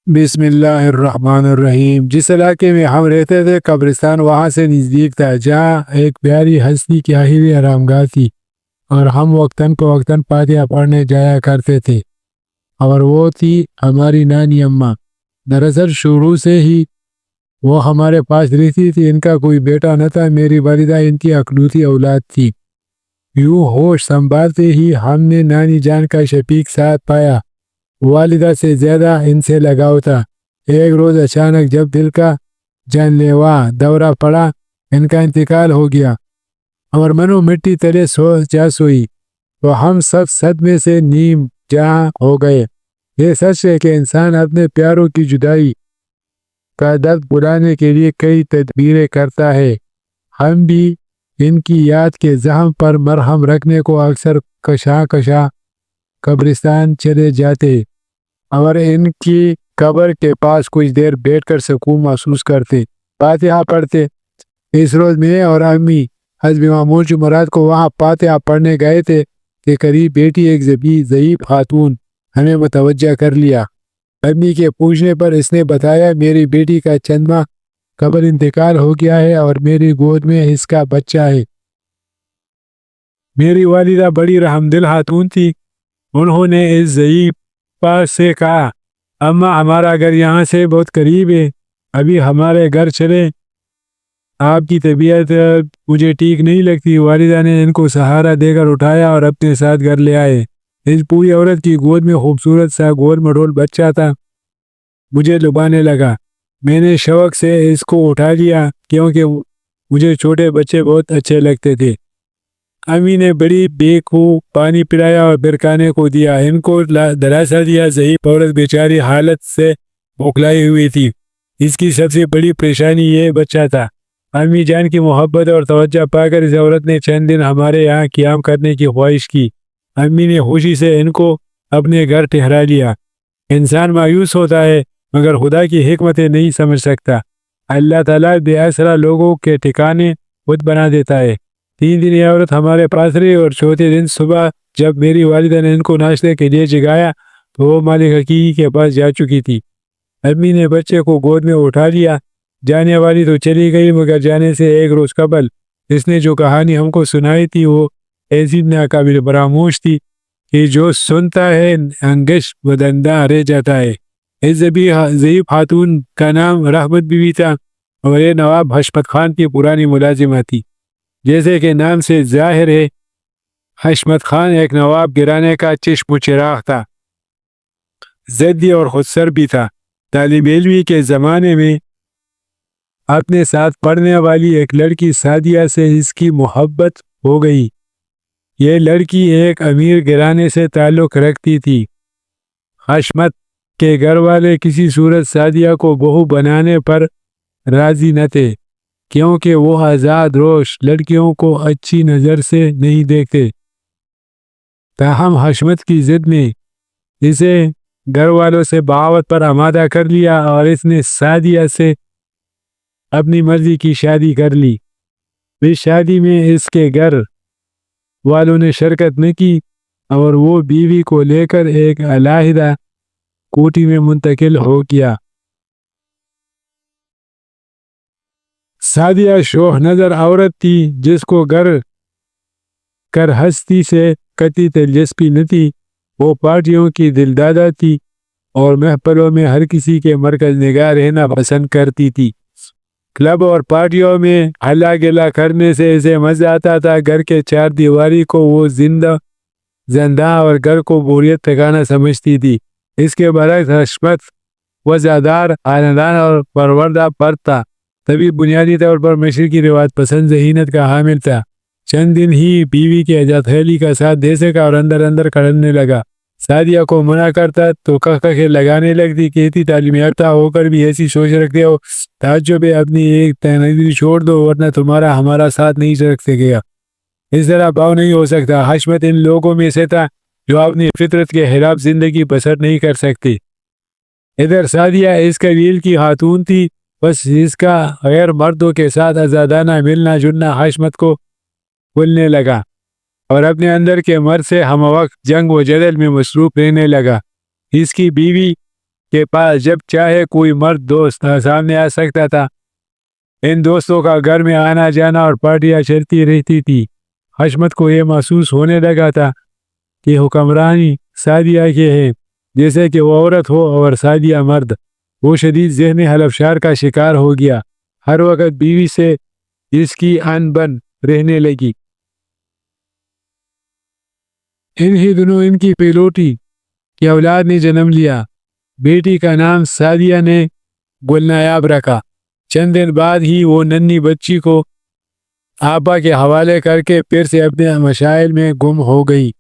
بسم اللہ الرحمن الرحیم۔ جس علاقے میں ہم رہتے تھے قبرستان وہاں سے نزدیک تھا، جہاں ایک پیاری ہستی کی آخری آرام گاہ تھی، اور ہم وقتاً فوقتاً فاتحہ پڑھنے جایا کرتے تھے، اور وہ تھی ہماری نانی اماں۔ دراصل شروع سے ہی وہ ہمارے پاس رہتی تھی، ان کا کوئی بیٹا نہ تھا، میری والدہ ان کی اکلوتی اولاد تھی۔ یوں ہوش سنبھالتے ہی ہم نے نانی جان کا شفیق ساتھ پایا، والدہ سے زیادہ ان سے لگاؤ تھا۔ ایک روز اچانک جب دل کا جان لیوا دورہ پڑا، ان کا انتقال ہو گیا، اور منو مٹی تلے جا سوئی، تو ہم سب صدمے سے نیم جہاں ہو گئے۔ یہ سچ ہے کہ انسان اپنے پیاروں کی جدائی کا درد بھلانے کے لیے کئی تدبیریں کرتا ہے۔ ہم بھی ان کی یاد کے زخم پر مرہم رکھنے کو اکثر کشا قبرستان چلے جاتے، اور ان کی قبر کے پاس کچھ دیر بیٹھ کر سکون محسوس کرتے، فاتحہ پڑھتے۔ اس روز میں اور امی حسب معمول جمعرات کو وہاں فاتحہ پڑھنے گئے تھے کہ قریب بیٹی ایک ضعیف خاتون ہمیں متوجہ کر لیا۔ امی کے پوچھنے پر اس نے بتایا، میری بیٹی کا چند ماہ قبل انتقال ہو گیا ہے، اور میری گود میں اس کا بچہ ہے۔ میری والدہ بڑی رحمدل خاتون تھی، انہوں نے اس ضعیف سے کہا، اماں ہمارا گھر یہاں سے بہت قریب ہے، ابھی ہمارے گھر چلیں، آپ کی طبیعت مجھے ٹھیک نہیں لگتی۔ والدہ نے ان کو سہارا دے کر اٹھایا اور اپنے ساتھ گھر لے آئے۔ اس بوڑھی عورت کی گود میں خوبصورت سا گول مٹول بچہ تھا، مجھے لبھانے لگا۔ میں نے شوق سے اس کو اٹھا لیا، کیونکہ مجھے چھوٹے بچے بہت اچھے لگتے تھے۔ امی نے بڑی بے کو پانی پلایا اور پھر کھانے کو دیا، ان کو دلاسا دیا۔ ضعیف عورت بیچاری حالت سے بوکھلائی ہوئی تھی، اس کی سب سے بڑی پریشانی یہ بچہ تھا۔ امی جان کی محبت اور توجہ پا کر اس عورت نے چند دن ہمارے یہاں قیام کرنے کی خواہش کی۔ امی نے خوشی سے ان کو اپنے گھر ٹھہرا لیا۔ انسان مایوس ہوتا ہے، مگر خدا کی حکمتیں نہیں سمجھ سکتا۔ اللہ تعالیٰ بے آسرا لوگوں کے ٹھکانے خود بنا دیتا ہے۔ 3 دن یہ عورت ہمارے پاس رہی، اور چوتھے دن صبح جب میری والدہ نے ان کو ناشتے کے لیے جگایا تو وہ مالک حقیقی کے پاس جا چکی تھی۔ امی نے بچے کو گود میں اٹھا لیا۔ جانے والی تو چلی گئی، مگر جانے سے ایک روز قبل اس نے جو کہانی ہم کو سنائی تھی وہ ایسی ناقابل فراموش تھی کہ جو سنتا ہے انگش بدندہ رہ جاتا ہے۔ اس ضعیف خاتون کا نام رحمت بی بی تھا، اور یہ نواب حشمت خان کی پرانی ملازمہ تھی۔ جیسے کہ نام سے ظاہر ہے، حشمت خان ایک نواب گھرانے کا چشم و چراغ تھا، ضدی اور خودسر بھی تھا۔ طالب علمی کے زمانے میں اپنے ساتھ پڑھنے والی ایک لڑکی سعدیہ سے اس کی محبت ہو گئی۔ یہ لڑکی ایک امیر گھرانے سے تعلق رکھتی تھی۔ حشمت کے گھر والے کسی صورت سعدیہ کو بہو بنانے پر راضی نہ تھے، کیونکہ وہ آزاد روش لڑکیوں کو اچھی نظر سے نہیں دیکھتے۔ تاہم حشمت کی ضد نے اسے گھر والوں سے بغاوت پر آمادہ کر لیا، اور اس نے سعدیہ سے اپنی مرضی کی شادی کر لی۔ اس شادی میں اس کے گھر والوں نے شرکت نہ کی، اور وہ بیوی کو لے کر ایک علیحدہ کوٹھی میں منتقل ہو گیا۔ سعدیہ شوخ نظر عورت تھی، جس کو گھر کر ہستی سے قطعی دلچسپی نہ تھی۔ وہ پارٹیوں کی دلدادہ تھی، اور محفلوں میں ہر کسی کے مرکز نگاہ رہنا پسند کرتی تھی۔ کلب اور پارٹیوں میں ہلا گلا کرنے سے اسے مزہ آتا تھا۔ گھر کے چار دیواری کو وہ زندہ اور گھر کو بوریت ٹھکانا سمجھتی تھی۔ اس کے برعکس حشمت وزادار خاندان اور پروردہ پرت تھا، تبھی بنیادی طور پر مشرقی رواج پسند ذہنیت کا حامل تھا۔ چند دن ہی بیوی کے ایجاد خیلی کا ساتھ دے سکا اور اندر اندر کھڑنے لگا۔ سعدیہ کو منع کرتا تو کہے لگانے لگتی، کہتی تعلیم یافتہ ہو کر بھی ایسی سوچ رکھتے ہو، تعجب ہے، اپنی ایک تنہائی چھوڑ دو، ورنہ تمہارا ہمارا ساتھ نہیں رکھ سکے گا۔ اس طرح باؤ نہیں ہو سکتا۔ حشمت ان لوگوں میں سے تھا جو اپنی فطرت کے خلاف زندگی بسر نہیں کر سکتے۔ ادھر سعدیہ اس قبیل کی خاتون تھی، بس اس کا غیر مردوں کے ساتھ آزادانہ ملنا جلنا حشمت کو بھولنے لگا، اور اپنے اندر کے مرد سے ہم وقت جنگ و جدل میں مصروف رہنے لگا۔ اس کی بیوی کے پاس جب چاہے کوئی مرد دوست سامنے آ سکتا تھا۔ ان دوستوں کا گھر میں آنا جانا اور پارٹیاں چلتی رہتی تھی۔ حشمت کو یہ محسوس ہونے لگا تھا کہ حکمرانی سعدیہ کے ہے، جیسے کہ وہ عورت ہو اور سعدیہ مرد۔ وہ شدید ذہنی حلفشار کا شکار ہو گیا، ہر وقت بیوی سے اس کی ان بن رہنے لگی۔ انہی دنوں ان کی پیلوٹی کی اولاد نے جنم لیا۔ بیٹی کا نام سعدیہ نے گلنایاب رکھا۔ چند دن بعد ہی وہ ننھی بچی کو آپا کے حوالے کر کے پھر سے اپنے مشاغل میں گم ہو گئی۔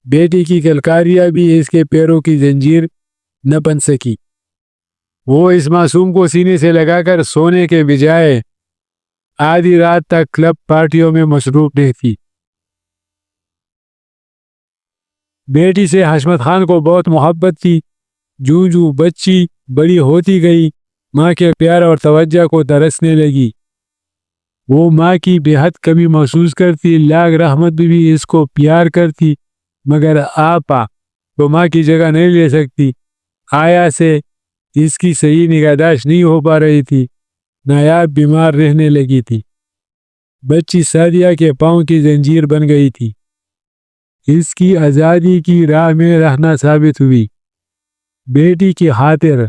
بیٹی کی کلکاریاں بھی اس کے پیروں کی زنجیر نہ بن سکی۔ وہ اس معصوم کو سینے سے لگا کر سونے کے بجائے آدھی رات تک کلب پارٹیوں میں مصروف رہتی۔ بیٹی سے حشمت خان کو بہت محبت تھی۔ جوں جوں بچی بڑی ہوتی گئی، ماں کے پیار اور توجہ کو ترسنے لگی۔ وہ ماں کی بے حد کمی محسوس کرتی۔ لاگ رحمت بھی اس کو پیار کرتی، مگر آپا تو ماں کی جگہ نہیں لے سکتی۔ آیا سے اس کی صحیح نگہداشت نہیں ہو پا رہی تھی۔ نایاب بیمار رہنے لگی تھی۔ بچی سعدیہ کے پاؤں کی زنجیر بن گئی تھی۔ اس کی آزادی کی راہ میں رہنا ثابت ہوئی۔ بیٹی کی خاطر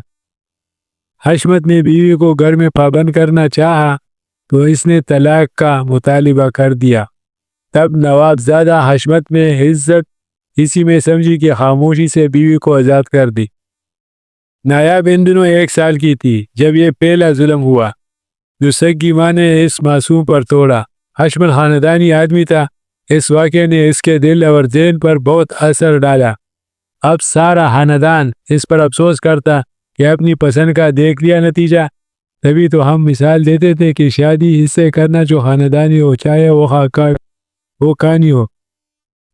حشمت نے بیوی کو گھر میں پابند کرنا چاہا تو اس نے طلاق کا مطالبہ کر دیا۔ تب نواب زادہ حشمت نے عزت اسی میں سمجھی کہ خاموشی سے بیوی کو آزاد کر دی۔ نایاب ان دنوں 1 سال کی تھی جب یہ پہلا ظلم ہوا جو سگی ماں نے اس معصوم پر توڑا۔ حشمت خاندانی آدمی تھا۔ اس واقعے نے اس کے دل اور ذہن پر بہت اثر ڈالا۔ اب سارا خاندان اس پر افسوس کرتا کہ اپنی پسند کا دیکھ لیا نتیجہ۔ تبھی تو ہم مثال دیتے تھے کہ شادی اس سے کرنا جو خاندانی ہو، چاہے وہ کہانی ہو۔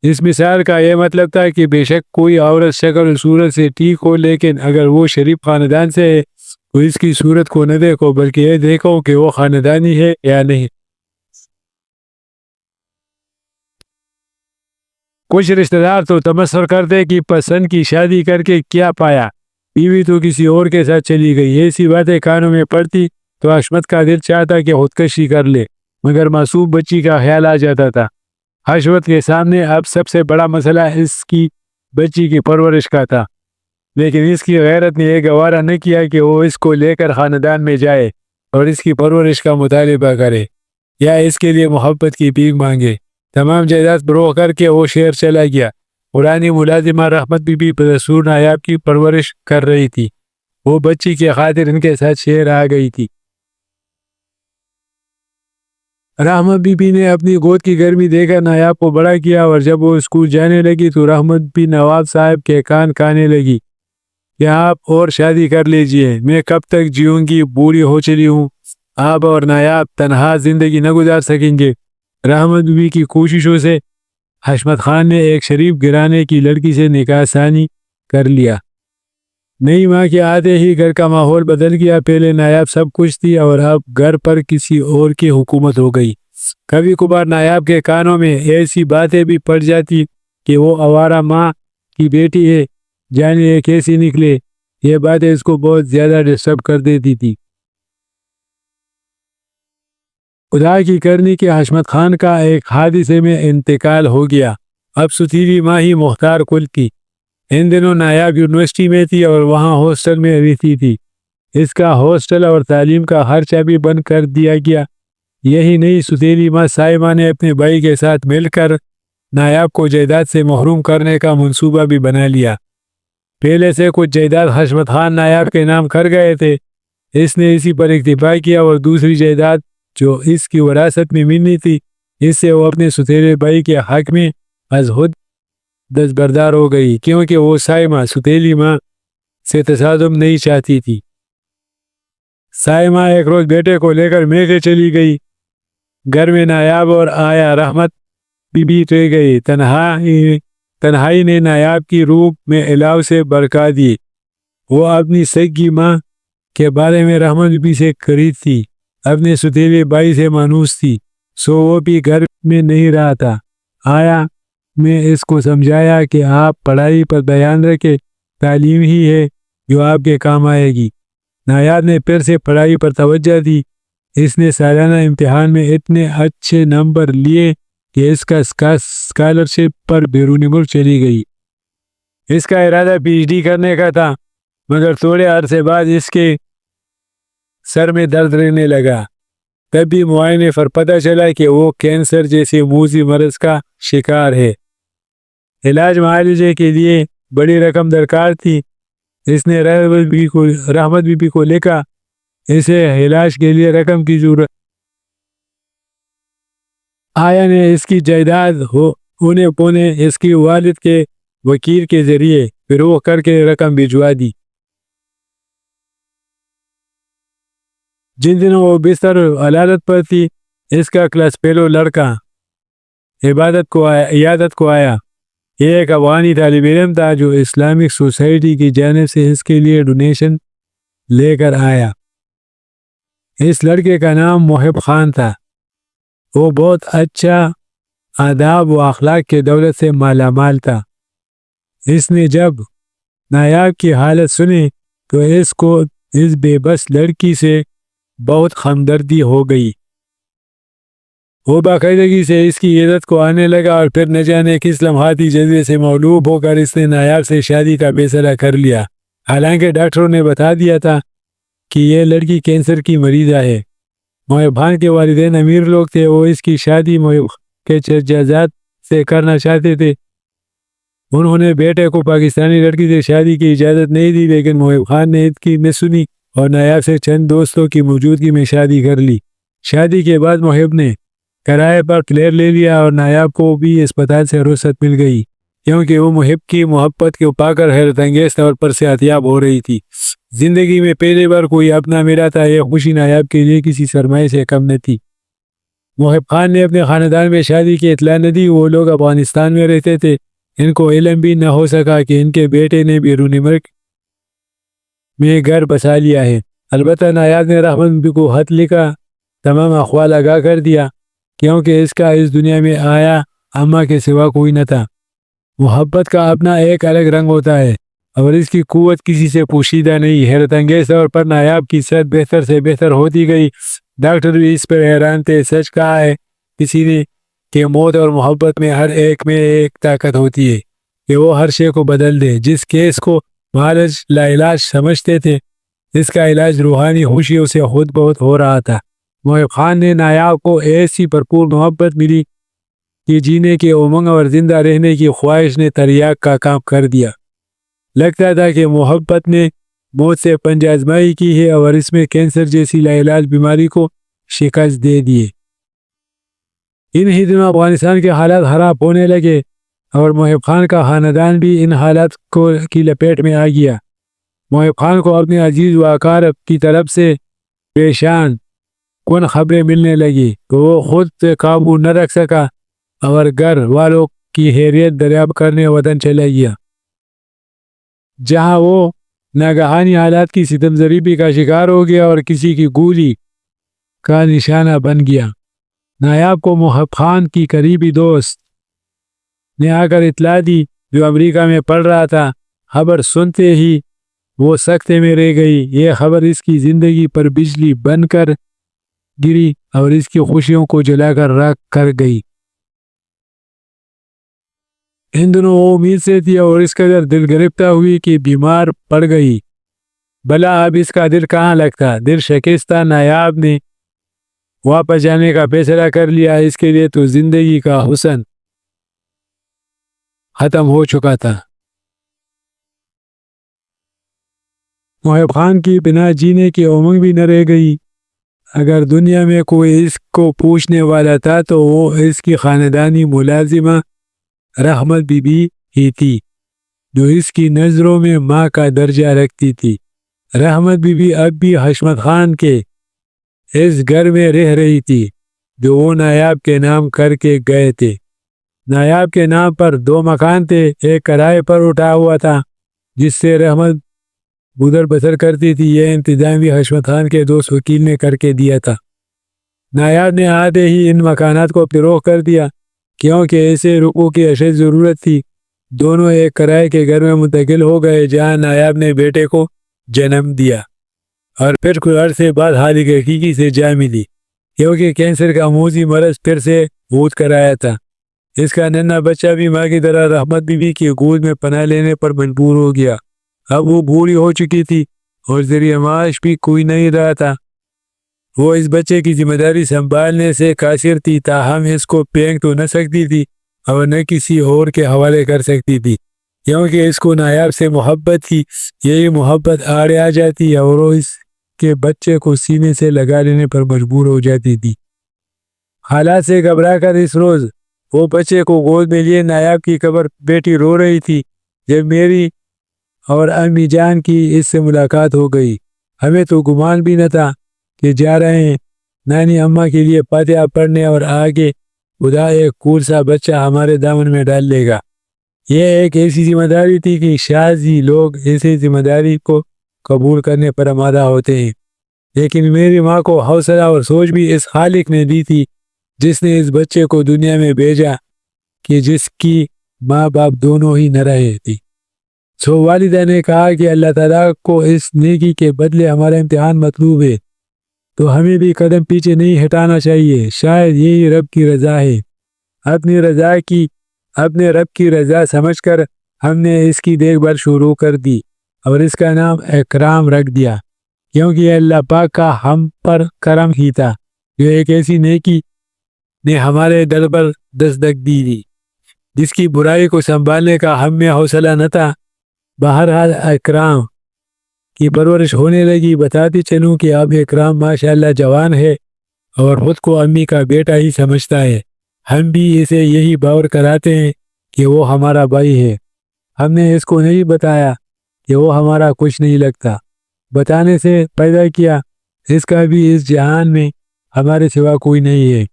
اس مثال کا یہ مطلب تھا کہ بے شک کوئی عورت شکل و صورت سے ٹھیک ہو، لیکن اگر وہ شریف خاندان سے ہے تو اس کی صورت کو نہ دیکھو، بلکہ یہ دیکھو کہ وہ خاندانی ہے یا نہیں۔ کچھ رشتہ دار تو تبصرہ کرتے کہ پسند کی شادی کر کے کیا پایا، بیوی تو کسی اور کے ساتھ چلی گئی۔ ایسی باتیں کانوں میں پڑتی تو حشمت کا دل چاہتا کہ خودکشی کر لے، مگر معصوم بچی کا خیال آ جاتا تھا۔ حشمت کے سامنے اب سب سے بڑا مسئلہ اس کی بچی کی پرورش کا تھا، لیکن اس کی غیرت نے یہ گوارا نہ کیا کہ وہ اس کو لے کر خاندان میں جائے اور اس کی پرورش کا مطالبہ کرے یا اس کے لیے محبت کی بھیک مانگے۔ تمام جائیداد فروخت کر کے وہ شہر چلا گیا۔ پرانی ملازمہ رحمت بی بدستور نایاب کی پرورش کر رہی تھی۔ وہ بچی کی خاطر ان کے ساتھ شہر آ گئی تھی۔ رحمت بی نے اپنی گود کی گرمی دے کر نایاب کو بڑا کیا، اور جب وہ اسکول جانے لگی تو رحمت بھی نواب صاحب کے کان کہنے لگی کہ آپ اور شادی کر لیجئے، میں کب تک جیوں گی، بوڑھی ہو چلی ہوں، آپ اور نایاب تنہا زندگی نہ گزار سکیں گے۔ رحمت بی کی کوششوں سے حشمت خان نے ایک شریف گھرانے کی لڑکی سے نکاح ثانی کر لیا۔ نئی ماں کے آتے ہی گھر کا ماحول بدل گیا۔ پہلے نایاب سب کچھ تھی اور اب گھر پر کسی اور کی حکومت ہو گئی۔ کبھی کبھار نایاب کے کانوں میں ایسی باتیں بھی پڑ جاتی کہ وہ آوارہ ماں کی بیٹی ہے، جانے یہ کیسی نکلے۔ یہ باتیں اس کو بہت زیادہ ڈسٹرب کر دیتی تھی۔ خدا کی کرنی کہ حشمت خان کا ایک حادثے میں انتقال ہو گیا۔ اب ستیلی ماں ہی مختار کل تھی۔ ان دنوں نایاب یونیورسٹی میں تھی اور وہاں ہاسٹل میں رہتی تھی۔ اس کا ہاسٹل اور تعلیم کا خرچہ بھی بند کر دیا گیا۔ یہی نہیں، ستیلی ماں سائمہ نے اپنے بھائی کے ساتھ مل کر نایاب کو جائیداد سے محروم کرنے کا منصوبہ بھی بنا لیا۔ پہلے سے کچھ جائیداد حشمت خان نایاب کے نام کر گئے تھے۔ اس نے اسی پر اکتفا کیا اور دوسری جائیداد جو اس کی وراثت میں ملنی تھی، اس سے وہ اپنے ستیلے بھائی کے حق میں از حد دستبردار ہو گئی، کیونکہ وہ سائمہ ستیلی ماں سے تصادم نہیں چاہتی تھی۔ سائمہ ایک روز بیٹے کو لے کر میکے چلی گئی۔ گھر میں نایاب اور آیا رحمت بی رہ گئی۔ تنہائی نے نایاب کی روح میں الہو سے برکا دی۔ وہ اپنی سگی ماں کے بارے میں رحمت بی سے قریب تھی، اپنے ستیلے بھائی سے مانوس تھی، سو وہ بھی گھر میں نہیں رہا تھا۔ آیا میں اس کو سمجھایا کہ آپ پڑھائی پر دھیان رکھیں، تعلیم ہی ہے جو آپ کے کام آئے گی۔ نایاب نے پھر سے پڑھائی پر توجہ دی۔ اس نے سالانہ امتحان میں اتنے اچھے نمبر لیے کہ اس کا اسکالرشپ پر بیرون ملک چلی گئی۔ اس کا ارادہ پی ایچ ڈی کرنے کا تھا، مگر تھوڑے عرصے بعد اس کے سر میں درد رہنے لگا۔ تب بھی معائنے پر پتہ چلا کہ وہ کینسر جیسے موذی مرض کا شکار ہے۔ علاج معالجے کے لیے بڑی رقم درکار تھی۔ اس نے رحمت بی بی کو لکھا، اسے علاج کے لیے رقم کی ضرورت۔ آیا نے اس کی جائیداد اونے پونے اس کی والد کے وکیل کے ذریعے فروخ کر کے رقم بھجوا دی۔ جن دنوں وہ بستر عیادت پر تھی، اس کا کلاس فیلو لڑکا عیادت کو آیا۔ یہ ایک افغانی طالب علم تھا جو اسلامک سوسائٹی کی جانب سے اس کے لیے ڈونیشن لے کر آیا۔ اس لڑکے کا نام محب خان تھا۔ وہ بہت اچھا آداب و اخلاق کے دولت سے مالا مال تھا۔ اس نے جب نایاب کی حالت سنی تو اس کو اس بے بس لڑکی سے بہت ہمدردی ہو گئی۔ وہ باقاعدگی سے اس کی عزت کو آنے لگا اور پھر نہ جانے کس لمحاتی جذبے سے مغلوب ہو کر اس نے نایاب سے شادی کا فیصلہ کر لیا۔ حالانکہ ڈاکٹروں نے بتا دیا تھا کہ یہ لڑکی کینسر کی مریضہ ہے۔ محب خان کے والدین امیر لوگ تھے۔ وہ اس کی شادی محب کے چچا سے کرنا چاہتے تھے۔ انہوں نے بیٹے کو پاکستانی لڑکی سے شادی کی اجازت نہیں دی، لیکن محب خان نے اس کی نہ سنی اور نایاب سے چند دوستوں کی موجودگی میں شادی کر لی۔ شادی کے بعد محب نے کرائے پر فلیٹ لے لیا اور نایاب کو بھی اسپتال سے رخصت مل گئی، کیونکہ وہ محب کی محبت کو پا کر حیرت انگیز طور پر صحتیاب ہو رہی تھی۔ زندگی میں پہلی بار کوئی اپنا ملا تھا۔ یہ خوشی نایاب کے لیے کسی سرمایہ سے کم نہ تھی۔ محب خان نے اپنے خاندان میں شادی کی اطلاع نہ دی۔ وہ لوگ افغانستان میں رہتے تھے۔ ان کو علم بھی نہ ہو سکا کہ ان کے بیٹے نے بیرون ملک میں گھر بسا لیا ہے۔ البتہ نایاب نے رحمت بی کو خط لکھا، تمام احوال آگاہ کر دیا، کیونکہ اس کا اس دنیا میں آیا اماں کے سوا کوئی نہ تھا۔ محبت کا اپنا ایک الگ رنگ ہوتا ہے اور اس کی قوت کسی سے پوشیدہ نہیں۔ حیرت انگیز طور پر نایاب کی صحت بہتر سے بہتر ہوتی گئی۔ ڈاکٹر بھی اس پر حیران تھے۔ سچ کہا ہے کسی نے کہ موت اور محبت میں ہر ایک میں ایک طاقت ہوتی ہے کہ وہ ہر شے کو بدل دے۔ جس کیس کو معالج لاعلاج سمجھتے تھے، اس کا علاج روحانی خوشیوں سے خود بہت ہو رہا تھا۔ محب خان نے نایاب کو ایسی بھرپور محبت ملی کہ جینے کے امنگ اور زندہ رہنے کی خواہش نے تریاک کا کام کر دیا۔ لگتا تھا کہ محبت نے موت سے پنجہ آزمائی کی ہے اور اس میں کینسر جیسی لاعلاج بیماری کو شکست دے دیے۔ ان ہی دنوں افغانستان کے حالات خراب ہونے لگے اور محب خان کا خاندان بھی ان حالات کی لپیٹ میں آ گیا۔ محب خان کو اپنے عزیز و اقارب کی طرف سے پریشان کن خبریں ملنے لگی تو وہ خود سے قابو نہ رکھ سکا اور گھر والوں کی خیریت دریافت کرنے وطن چلا گیا، جہاں وہ ناگہانی حالات کی ستم ضریبی کا شکار ہو گیا اور کسی کی گولی کا نشانہ بن گیا۔ نایاب کو محب خان کی قریبی دوست نے آ کر اطلاع دی، جو امریکہ میں پڑھ رہا تھا۔ خبر سنتے ہی وہ سکتے میں رہ گئی۔ یہ خبر اس کی زندگی پر بجلی بن کر گری اور اس کی خوشیوں کو جلا کر راکھ کر گئی۔ ان دنوں وہ امید سے تھی اور اس قدر دل گرفتہ ہوئی کہ بیمار پڑ گئی۔ بھلا اب اس کا دل کہاں لگتا؟ دل شکستہ نایاب نے واپس جانے کا فیصلہ کر لیا۔ اس کے لیے تو زندگی کا حسن ختم ہو چکا تھا۔ محب خان کی بنا جینے کی امنگ بھی نہ رہ گئی۔ اگر دنیا میں کوئی اس کو پوچھنے والا تھا تو وہ اس کی خاندانی ملازمہ رحمت بی بی ہی تھی، جو اس کی نظروں میں ماں کا درجہ رکھتی تھی۔ رحمت بی بی اب بھی حشمت خان کے اس گھر میں رہ رہی تھی جو وہ نایاب کے نام کر کے گئے تھے۔ نایاب کے نام پر 2 مکان تھے۔ ایک کرائے پر اٹھا ہوا تھا جس سے رحمت گزر بسر کرتی تھی۔ یہ انتظام بھی حشمت خان کے دوست وکیل نے کر کے دیا تھا۔ نایاب نے آتے ہی ان مکانات کو فروخت کر دیا کیونکہ ایسے رقوع کی اشد ضرورت تھی۔ دونوں ایک کرائے کے گھر میں منتقل ہو گئے جہاں نایاب نے بیٹے کو جنم دیا اور پھر کچھ عرصے بعد حالق حقیقی سے جا ملی، کیونکہ کینسر کا موذی مرض پھر سے بھوت کر آیا تھا۔ اس کا ننھا بچہ بھی ماں کی طرح رحمت بی بی کی گود میں پناہ لینے پر مجبور ہو گیا۔ اب وہ بوڑھی ہو چکی تھی اور ذریعہ معاش بھی کوئی نہیں رہا تھا۔ وہ اس بچے کی ذمہ داری سنبھالنے سے قاصر تھی، تاہم اس کو پھینک تو نہ سکتی تھی اور نہ کسی اور کے حوالے کر سکتی تھی، کیونکہ اس کو نایاب سے محبت تھی۔ یہی محبت آڑے آ جاتی اور وہ اس کے بچے کو سینے سے لگا لینے پر مجبور ہو جاتی تھی۔ حالات سے گھبرا کر اس روز وہ بچے کو گود میں لیے نایاب کی قبر بیٹی رو رہی تھی جب میری اور امی جان کی اس سے ملاقات ہو گئی۔ ہمیں تو گمان بھی نہ تھا کہ جا رہے ہیں نانی اماں کے لیے فاتحہ پڑھنے اور آگے خدا ایک کول سا بچہ ہمارے دامن میں ڈال لے گا۔ یہ ایک ایسی ذمہ داری تھی کہ شاید ہی لوگ ایسی ذمہ داری کو قبول کرنے پر آمادہ ہوتے ہیں، لیکن میری ماں کو حوصلہ اور سوچ بھی اس خالق نے دی تھی جس نے اس بچے کو دنیا میں بھیجا کہ جس کی ماں باپ دونوں ہی نہ رہے تھی۔ سو والدہ نے کہا کہ اللہ تعالیٰ کو اس نیکی کے بدلے ہمارا امتحان مطلوب ہے، تو ہمیں بھی قدم پیچھے نہیں ہٹانا چاہیے۔ شاید یہی رب کی رضا ہے۔ اپنے رب کی رضا سمجھ کر ہم نے اس کی دیکھ بھال شروع کر دی اور اس کا نام اکرام رکھ دیا، کیونکہ یہ اللہ پاک کا ہم پر کرم ہی تھا جو ایک ایسی نیکی نے ہمارے دل پر دستک دی تھی جس کی برائی کو سنبھالنے کا ہم میں حوصلہ نہ تھا۔ بہرحال اکرام کی پرورش ہونے لگی۔ بتاتی چلوں کہ اب اکرام ماشاءاللہ جوان ہے اور خود کو امی کا بیٹا ہی سمجھتا ہے۔ ہم بھی اسے یہی باور کراتے ہیں کہ وہ ہمارا بھائی ہے۔ ہم نے اس کو نہیں بتایا کہ وہ ہمارا کچھ نہیں لگتا، بتانے سے پیدا کیا اس کا بھی اس جہان میں ہمارے سوا کوئی نہیں ہے،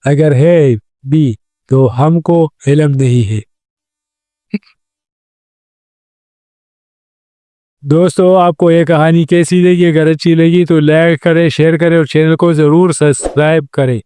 اگر ہے بھی تو ہم کو علم نہیں ہے۔ دوستو، آپ کو یہ کہانی کیسی لگی؟ اگر اچھی لگی تو لائک کریں، شیئر کریں اور چینل کو ضرور سبسکرائب کریں۔